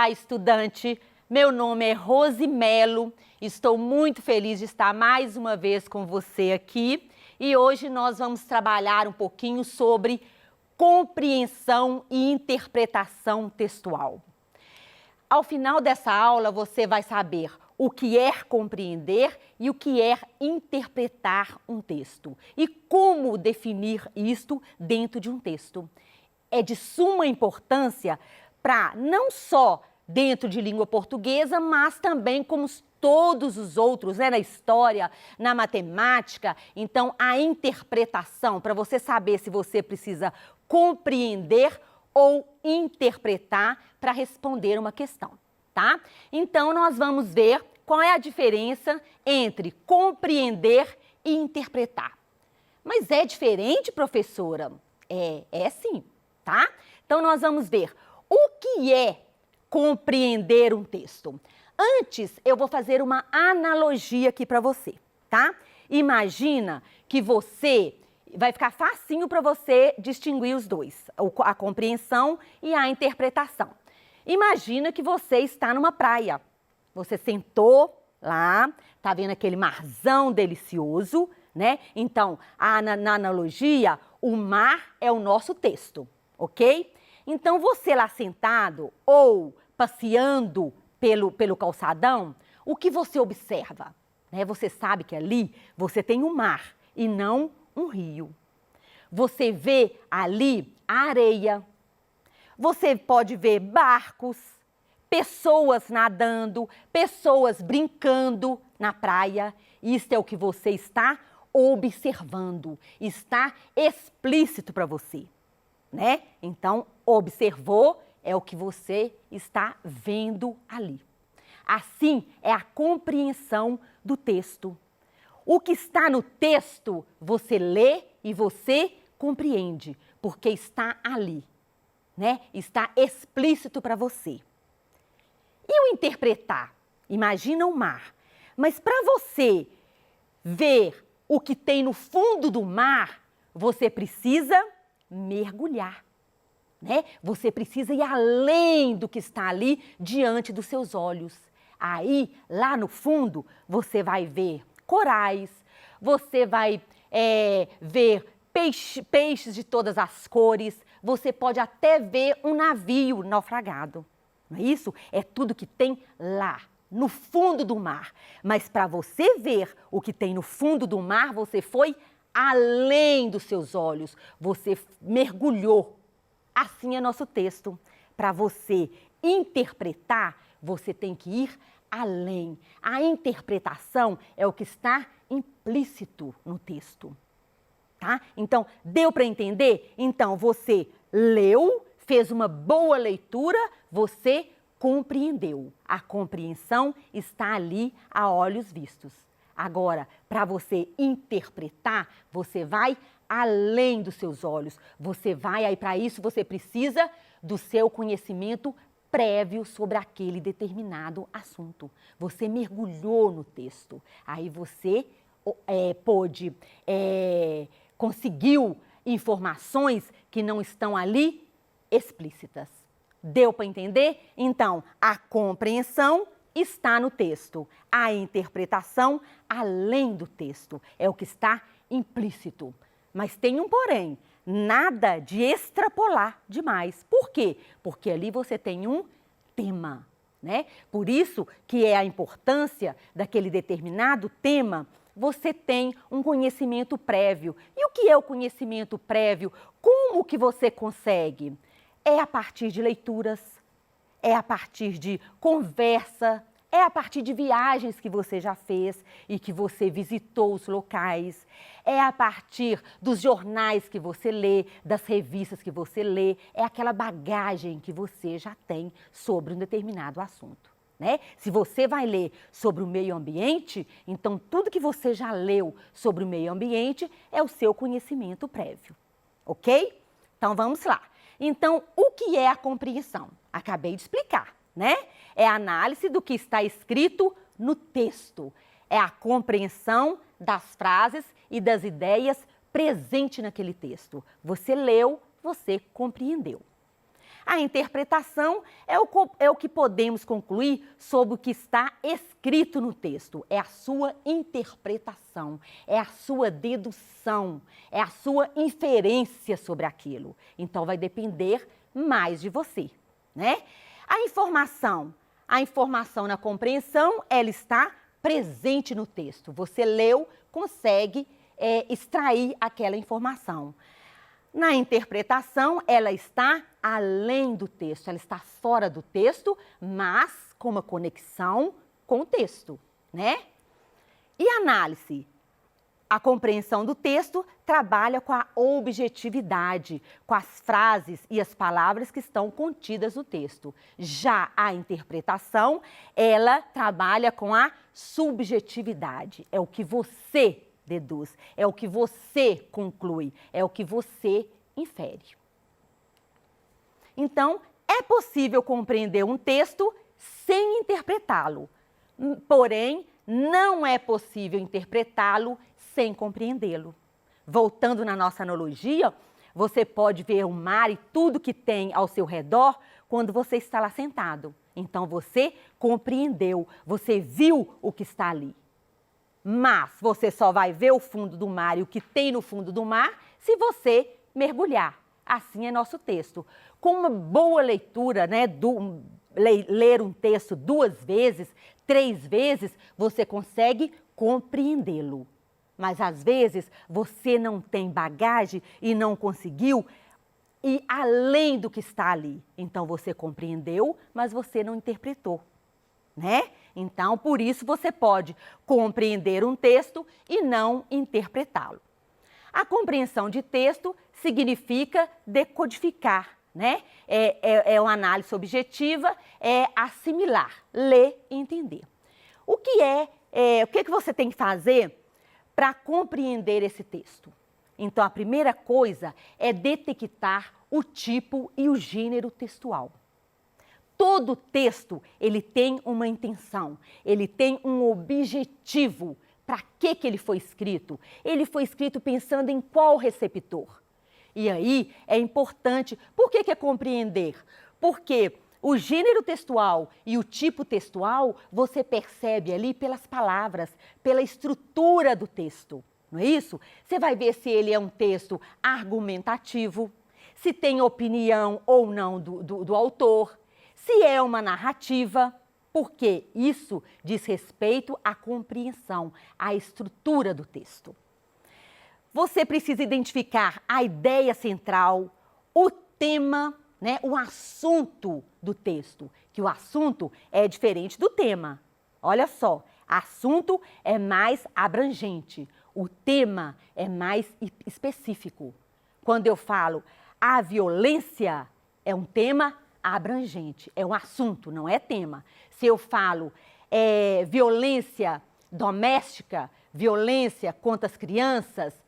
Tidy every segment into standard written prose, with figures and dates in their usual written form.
Olá, estudante! Meu nome é Rose Melo, estou muito feliz de estar mais uma vez com você aqui e hoje nós vamos trabalhar um pouquinho sobre compreensão e interpretação textual. Ao final dessa aula, você vai saber o que é compreender e o que é interpretar um texto e como definir isto dentro de um texto. É de suma importância para não só dentro de língua portuguesa, mas também como todos os outros, né, na história, na matemática. Então, a interpretação, para você saber se você precisa compreender ou interpretar para responder uma questão, tá? Então, nós vamos ver qual é a diferença entre compreender e interpretar. Mas é diferente, professora? É sim, tá? Então, nós vamos ver o que é compreender um texto. Antes, eu vou fazer uma analogia aqui para você, tá? Imagina que vai ficar facinho para você distinguir os dois, a compreensão e a interpretação. Imagina que você está numa praia. Você sentou lá, tá vendo aquele marzão delicioso, né? Então, na analogia, o mar é o nosso texto, ok? Então, você lá sentado ou passeando pelo calçadão, o que você observa? Né? Você sabe que ali você tem um mar e não um rio. Você vê ali a areia. Você pode ver barcos, pessoas nadando, pessoas brincando na praia. Isso é o que você está observando, está explícito para você, né? Então, observou é o que você está vendo ali. Assim é a compreensão do texto. O que está no texto, você lê e você compreende, porque está ali, né? Está explícito para você. E o interpretar? Imagina o mar. Mas para você ver o que tem no fundo do mar, você precisa mergulhar, né? Você precisa ir além do que está ali diante dos seus olhos. Aí, lá no fundo, você vai ver corais, você vai ver peixes de todas as cores, você pode até ver um navio naufragado. Não é isso? É tudo que tem lá, no fundo do mar. Mas para você ver o que tem no fundo do mar, você foi além dos seus olhos, você mergulhou. Assim é nosso texto. Para você interpretar, você tem que ir além. A interpretação é o que está implícito no texto. Tá? Então, deu para entender? Então, você leu, fez uma boa leitura, você compreendeu. A compreensão está ali a olhos vistos. Agora, para você interpretar, você vai além dos seus olhos. Você vai, aí para isso você precisa do seu conhecimento prévio sobre aquele determinado assunto. Você mergulhou no texto. Aí você conseguiu informações que não estão ali explícitas. Deu para entender? Então, a compreensão está no texto. A interpretação, além do texto, é o que está implícito. Mas tem um porém, nada de extrapolar demais. Por quê? Porque ali você tem um tema, né? Por isso que é a importância daquele determinado tema, você tem um conhecimento prévio. E o que é o conhecimento prévio? Como que você consegue? É a partir de leituras, é a partir de conversa, é a partir de viagens que você já fez e que você visitou os locais, é a partir dos jornais que você lê, das revistas que você lê, é aquela bagagem que você já tem sobre um determinado assunto, né? Se você vai ler sobre o meio ambiente, então tudo que você já leu sobre o meio ambiente é o seu conhecimento prévio, ok? Então vamos lá. Então, o que é a compreensão? Acabei de explicar, né? É a análise do que está escrito no texto. É a compreensão das frases e das ideias presentes naquele texto. Você leu, você compreendeu. A interpretação é o que podemos concluir sobre o que está escrito no texto. É a sua interpretação, é a sua dedução, é a sua inferência sobre aquilo. Então, vai depender mais de você, né? A informação na compreensão, ela está presente no texto. Você leu, consegue extrair aquela informação. Na interpretação, ela está além do texto, ela está fora do texto, mas com uma conexão com o texto, né? E análise? A compreensão do texto trabalha com a objetividade, com as frases e as palavras que estão contidas no texto. Já a interpretação, ela trabalha com a subjetividade, é o que você deduz, é o que você conclui, é o que você infere. Então, é possível compreender um texto sem interpretá-lo, porém, não é possível interpretá-lo sem compreendê-lo. Voltando na nossa analogia, você pode ver o mar e tudo que tem ao seu redor quando você está lá sentado. Então, você compreendeu, você viu o que está ali. Mas você só vai ver o fundo do mar e o que tem no fundo do mar se você mergulhar. Assim é nosso texto. Com uma boa leitura, né, ler um texto 2 vezes, 3 vezes, você consegue compreendê-lo. Mas às vezes você não tem bagagem e não conseguiu ir além do que está ali. Então você compreendeu, mas você não interpretou, né? Então, por isso, você pode compreender um texto e não interpretá-lo. A compreensão de texto significa decodificar, né? É uma análise objetiva, é assimilar, ler e entender. O que você tem que fazer para compreender esse texto? Então, a primeira coisa é detectar o tipo e o gênero textual. Todo texto, ele tem uma intenção, ele tem um objetivo. Para que ele foi escrito? Ele foi escrito pensando em qual receptor? E aí é importante, por que é compreender? Porque o gênero textual e o tipo textual, você percebe ali pelas palavras, pela estrutura do texto, não é isso? Você vai ver se ele é um texto argumentativo, se tem opinião ou não do autor, se é uma narrativa, porque isso diz respeito à compreensão, à estrutura do texto. Você precisa identificar a ideia central, o tema, né, o assunto do texto, que o assunto é diferente do tema. Olha só, assunto é mais abrangente, o tema é mais específico. Quando eu falo a violência, é um tema abrangente, é um assunto, não é tema. Se eu falo violência doméstica, violência contra as crianças,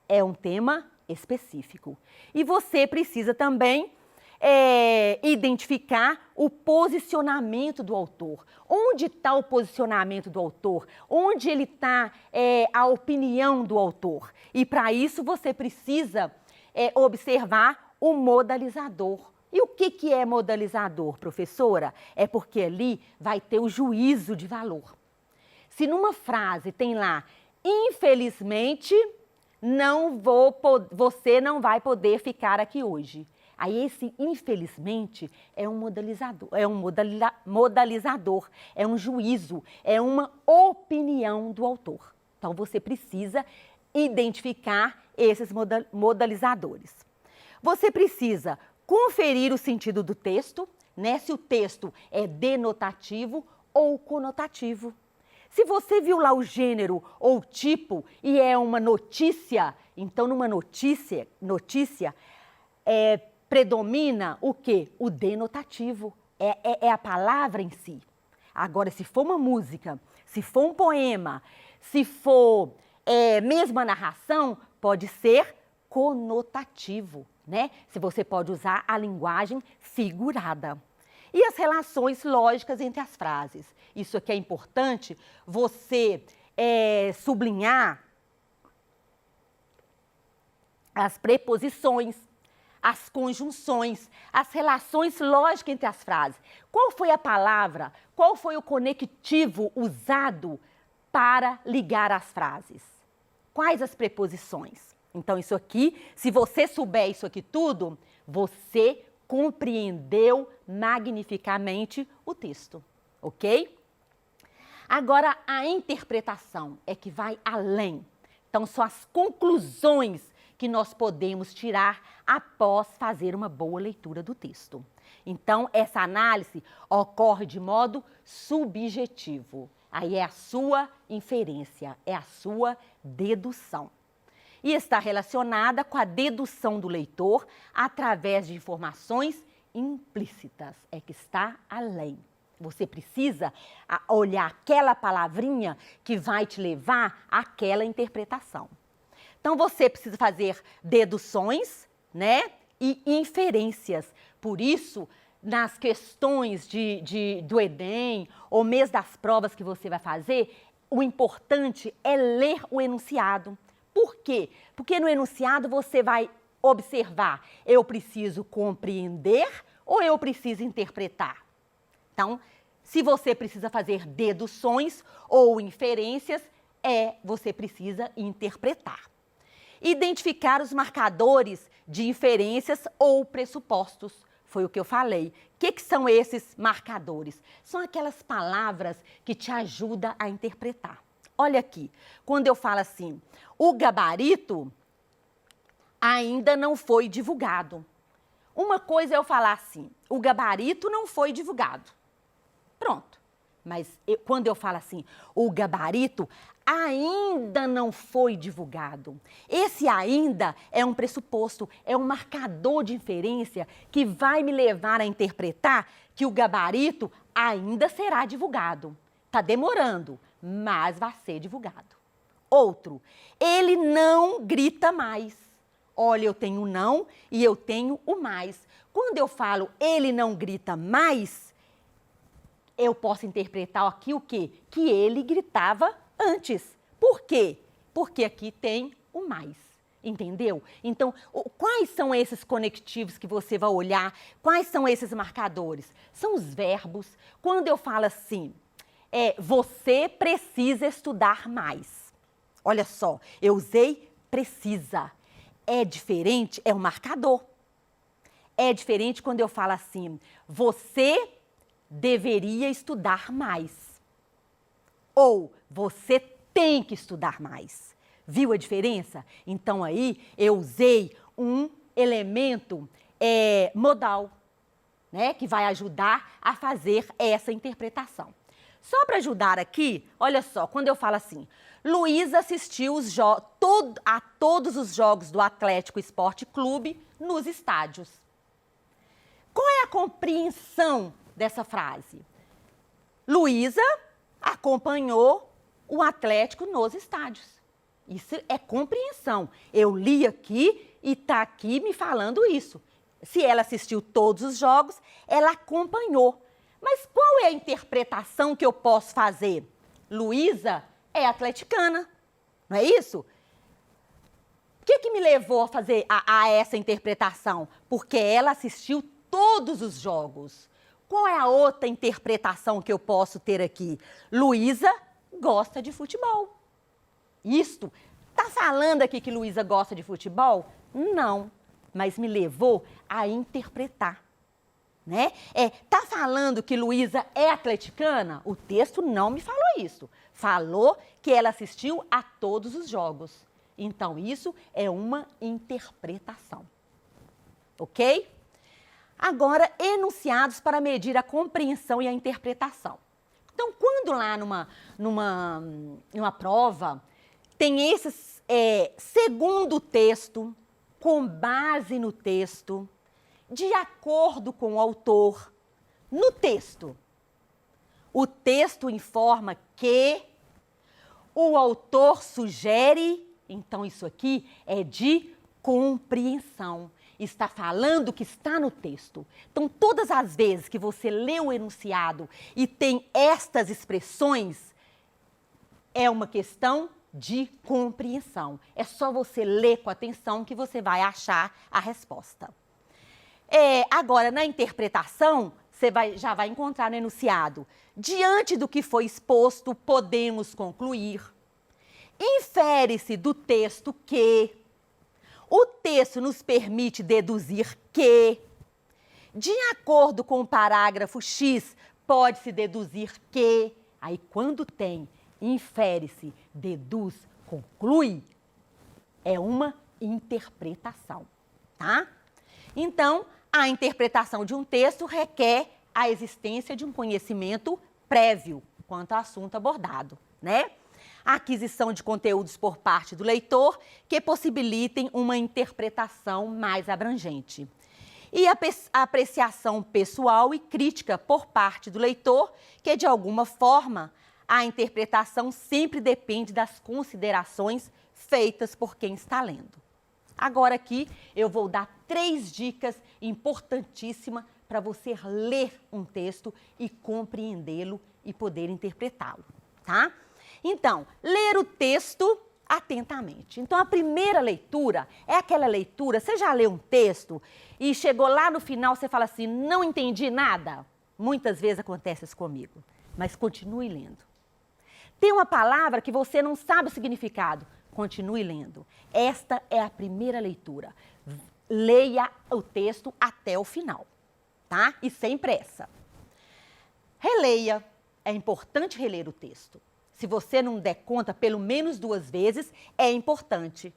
é um tema específico. E você precisa também identificar o posicionamento do autor. Onde está o posicionamento do autor? Onde ele está a opinião do autor? E para isso você precisa observar o modalizador. E o que é modalizador, professora? É porque ali vai ter o juízo de valor. Se numa frase tem lá, infelizmente, você não vai poder ficar aqui hoje. Aí esse infelizmente é um modalizador, é um juízo, é uma opinião do autor. Então você precisa identificar esses modalizadores. Você precisa conferir o sentido do texto, né? Se o texto é denotativo ou conotativo. Se você viu lá o gênero ou tipo e é uma notícia, então numa notícia predomina o quê? O denotativo, é a palavra em si. Agora, se for uma música, se for um poema, se for mesmo a narração, pode ser conotativo, né? Se você pode usar a linguagem figurada. E as relações lógicas entre as frases. Isso aqui é importante você sublinhar as preposições, as conjunções, as relações lógicas entre as frases. Qual foi a palavra, qual foi o conectivo usado para ligar as frases? Quais as preposições? Então, isso aqui, se você souber isso aqui tudo, você compreendeu magnificamente o texto, ok? Agora, a interpretação é que vai além. Então, são as conclusões que nós podemos tirar após fazer uma boa leitura do texto. Então, essa análise ocorre de modo subjetivo. Aí é a sua inferência, é a sua dedução. E está relacionada com a dedução do leitor através de informações implícitas, é que está além. Você precisa olhar aquela palavrinha que vai te levar àquela interpretação. Então, você precisa fazer deduções, né, e inferências. Por isso, nas questões do Enem, ou mesmo das provas que você vai fazer, o importante é ler o enunciado. Por quê? Porque no enunciado você vai observar, eu preciso compreender ou eu preciso interpretar? Então, se você precisa fazer deduções ou inferências, você precisa interpretar. Identificar os marcadores de inferências ou pressupostos. Foi o que eu falei. O que são esses marcadores? São aquelas palavras que te ajudam a interpretar. Olha aqui, quando eu falo assim, o gabarito ainda não foi divulgado. Uma coisa é eu falar assim, o gabarito não foi divulgado. Pronto. Mas quando eu falo assim, o gabarito ainda não foi divulgado. Esse ainda é um pressuposto, é um marcador de inferência que vai me levar a interpretar que o gabarito ainda será divulgado. Está demorando, mas vai ser divulgado. Outro, ele não grita mais. Olha, eu tenho o não e eu tenho o mais. Quando eu falo ele não grita mais, eu posso interpretar aqui o quê? Que ele gritava antes. Por quê? Porque aqui tem o mais. Entendeu? Então, quais são esses conectivos que você vai olhar? Quais são esses marcadores? São os verbos. Quando eu falo assim, você precisa estudar mais. Olha só, eu usei precisa. É diferente, é um marcador. É diferente quando eu falo assim, você deveria estudar mais. Ou você tem que estudar mais. Viu a diferença? Então aí eu usei um elemento modal, né, que vai ajudar a fazer essa interpretação. Só para ajudar aqui, olha só, quando eu falo assim, Luísa assistiu a todos os jogos do Atlético Esporte Clube nos estádios. Qual é a compreensão dessa frase? Luísa acompanhou o Atlético nos estádios. Isso é compreensão. Eu li aqui e está aqui me falando isso. Se ela assistiu todos os jogos, ela acompanhou. Mas qual é a interpretação que eu posso fazer? Luísa é atleticana, não é isso? O que me levou a fazer essa interpretação? Porque ela assistiu todos os jogos. Qual é a outra interpretação que eu posso ter aqui? Luísa gosta de futebol. Isto, tá falando aqui que Luísa gosta de futebol? Não, mas me levou a interpretar, né? Tá falando que Luísa é atleticana? O texto não me falou isso. Falou que ela assistiu a todos os jogos. Então, isso é uma interpretação. Ok? Agora, enunciados para medir a compreensão e a interpretação. Então, quando lá numa prova tem esses, segundo o texto, com base no texto, de acordo com o autor, no texto, o texto informa que o autor sugere, então isso aqui é de compreensão. Está falando que está no texto. Então, todas as vezes que você lê o enunciado e tem estas expressões, é uma questão de compreensão. É só você ler com atenção que você vai achar a resposta. Agora, na interpretação, você já vai encontrar no enunciado. Diante do que foi exposto, podemos concluir. Infere-se do texto que. O texto nos permite deduzir que. De acordo com o parágrafo X, pode-se deduzir que. Aí, quando tem infere-se, deduz, conclui, é uma interpretação, tá? Então, a interpretação de um texto requer a existência de um conhecimento prévio quanto ao assunto abordado, né? A aquisição de conteúdos por parte do leitor que possibilitem uma interpretação mais abrangente. E a apreciação pessoal e crítica por parte do leitor, que de alguma forma a interpretação sempre depende das considerações feitas por quem está lendo. Agora aqui eu vou dar 3 dicas importantíssimas para você ler um texto e compreendê-lo e poder interpretá-lo, tá? Então, ler o texto atentamente. Então, a primeira leitura é aquela leitura, você já leu um texto e chegou lá no final, você fala assim, não entendi nada? Muitas vezes acontece isso comigo, mas continue lendo. Tem uma palavra que você não sabe o significado, continue lendo. Esta é a primeira leitura. Leia o texto até o final, tá? E sem pressa. Releia. É importante reler o texto. Se você não der conta, pelo menos 2 vezes, é importante.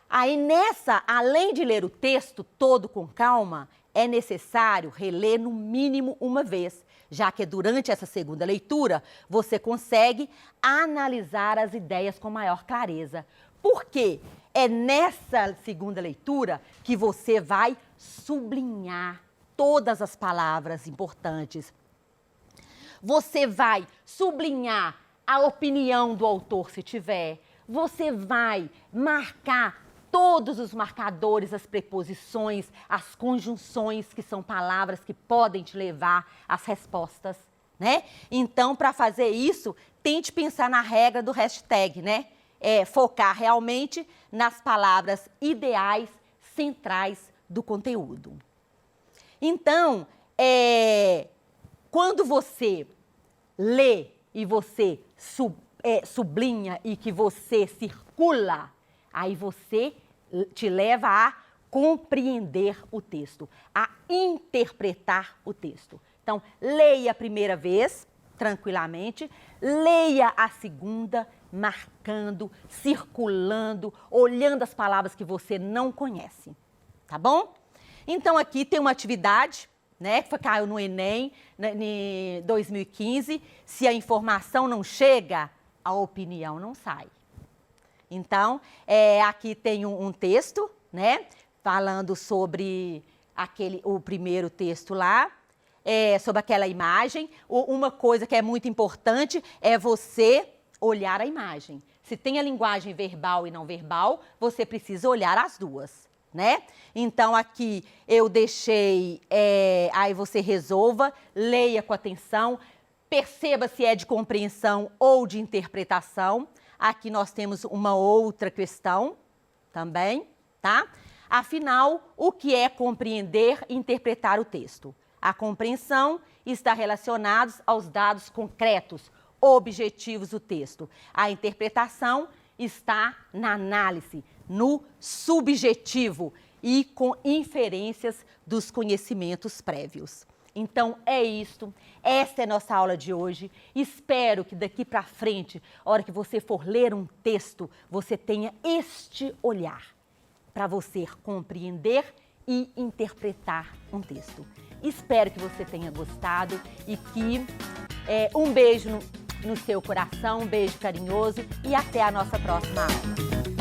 Aí nessa, além de ler o texto todo com calma, é necessário reler no mínimo uma vez, já que durante essa segunda leitura você consegue analisar as ideias com maior clareza. Por quê? É nessa segunda leitura que você vai sublinhar todas as palavras importantes. Você vai sublinhar a opinião do autor, se tiver. Você vai marcar todos os marcadores, as preposições, as conjunções, que são palavras que podem te levar às respostas, né? Então, para fazer isso, tente pensar na regra do hashtag, né? Focar realmente nas palavras ideais, centrais do conteúdo. Então, quando você lê e você sublinha e que você circula, aí você te leva a compreender o texto, a interpretar o texto. Então, leia a primeira vez, tranquilamente, leia a segunda, marcando, circulando, olhando as palavras que você não conhece, tá bom? Então, aqui tem uma atividade, né, que caiu no Enem, em 2015, se a informação não chega, a opinião não sai. Então, aqui tem um texto, né, falando sobre o primeiro texto lá, sobre aquela imagem. Uma coisa que é muito importante é você olhar a imagem. Se tem a linguagem verbal e não verbal, você precisa olhar as duas, né? Então, aqui eu deixei, aí você resolva, leia com atenção, perceba se é de compreensão ou de interpretação. Aqui nós temos uma outra questão também, tá? Afinal, o que é compreender e interpretar o texto? A compreensão está relacionada aos dados concretos, objetivos do texto. A interpretação está na análise, no subjetivo e com inferências dos conhecimentos prévios. Então, é isto. Esta é a nossa aula de hoje. Espero que daqui para frente, a hora que você for ler um texto, você tenha este olhar para você compreender e interpretar um texto. Espero que você tenha gostado e que um beijo no seu coração, um beijo carinhoso e até a nossa próxima aula.